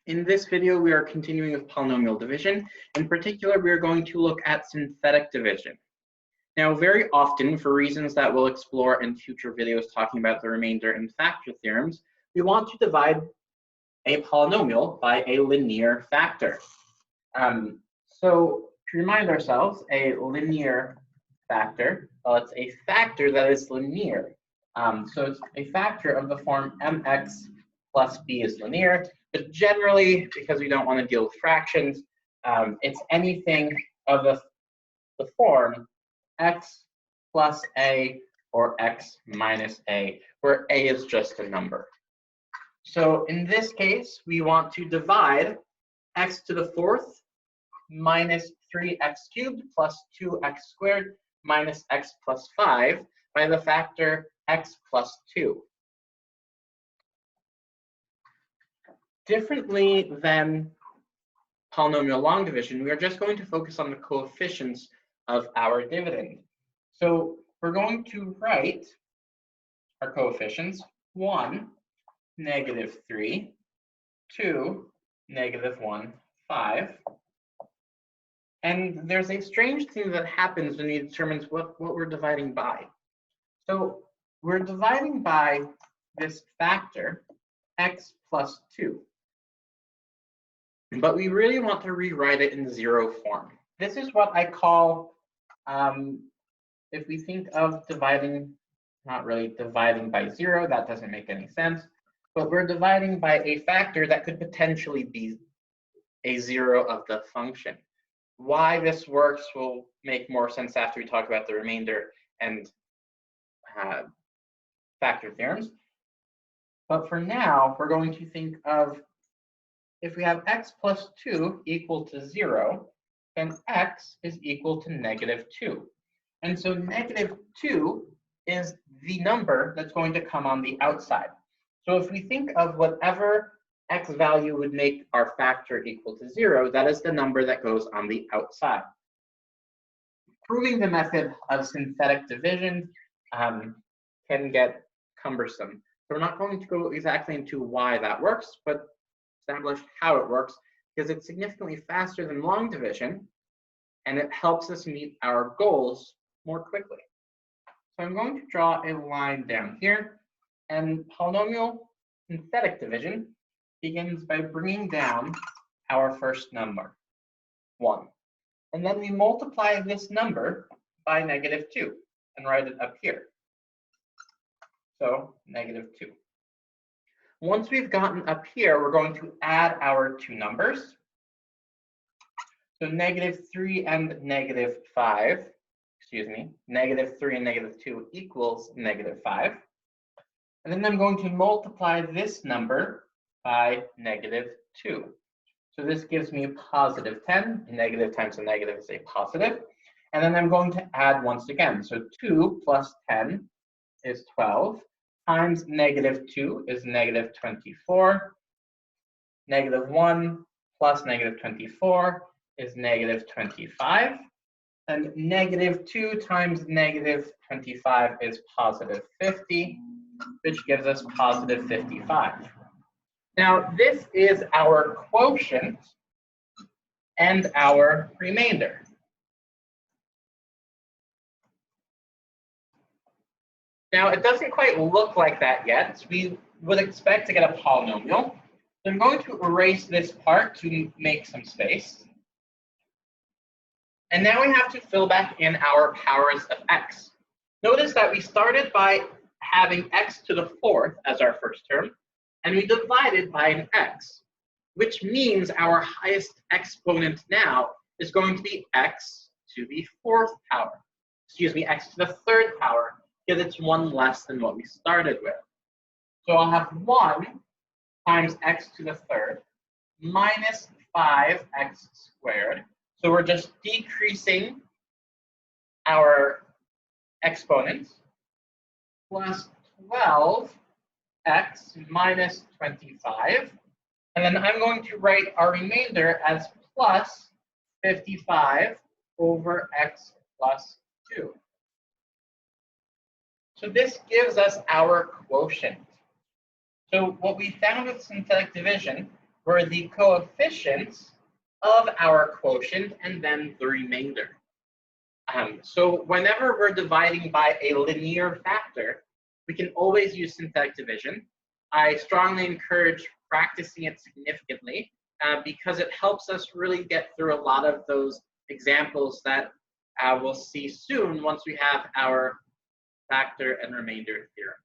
In this video, we are continuing with polynomial division. In particular, we are going to look at synthetic division. Now, very often, for reasons that we'll explore in future videos talking about the remainder and factor theorems, we want to divide a polynomial by a linear factor. So to remind ourselves, a linear factor, well, it's a factor that is linear. So it's a factor of the form mx plus b is linear, but generally, because we don't want to deal with fractions, it's anything of the form x plus a or x minus a, where a is just a number. So in this case, we want to divide x to the fourth minus 3x cubed plus 2x squared minus x plus 5 by the factor x plus 2. Differently than polynomial long division, we are just going to focus on the coefficients of our dividend. So we're going to write our coefficients: 1, -3, 2, -1, 5. And there's a strange thing that happens when we determine what we're dividing by. So we're dividing by this factor, x plus 2. But we really want to rewrite it in zero form. This is what I call, if we think of dividing, not really dividing by zero, that doesn't make any sense, but we're dividing by a factor that could potentially be a zero of the function. Why this works will make more sense after we talk about the remainder and factor theorems. But for now, we're going to think of, if we have x plus 2 equal to 0, then x is equal to -2. And so -2 is the number that's going to come on the outside. So if we think of whatever x value would make our factor equal to 0, that is the number that goes on the outside. Proving the method of synthetic division can get cumbersome. So we're not going to go exactly into why that works, but establish how it works, because it's significantly faster than long division, and it helps us meet our goals more quickly. So I'm going to draw a line down here, and polynomial synthetic division begins by bringing down our first number, 1. And then we multiply this number by -2 and write it up here. So -2. Once we've gotten up here, we're going to add our two numbers. So -3 and -5, excuse me, -3 and -2 equals -5. And then I'm going to multiply this number by -2. So this gives me +10. A negative times a negative is a positive. And then I'm going to add once again. So 2 plus 10 is 12. Times -2 is -24. -1 plus -24 is -25. And -2 times -25 is +50, which gives us +55. Now, this is our quotient and our remainder. Now, it doesn't quite look like that yet. We would expect to get a polynomial. So I'm going to erase this part to make some space. And now we have to fill back in our powers of x. Notice that we started by having x to the fourth as our first term, and we divided by an x, which means our highest exponent now is going to be x to the fourth power. Excuse me, x to the third power, because it's one less than what we started with. So I'll have 1 times x to the third minus 5x squared. So we're just decreasing our exponents, plus 12x minus 25. And then I'm going to write our remainder as plus 55 over x plus 2. So this gives us our quotient. So what we found with synthetic division were the coefficients of our quotient and then the remainder. So whenever we're dividing by a linear factor, we can always use synthetic division. I strongly encourage practicing it significantly because it helps us really get through a lot of those examples that we'll see soon once we have our factor and remainder theorem.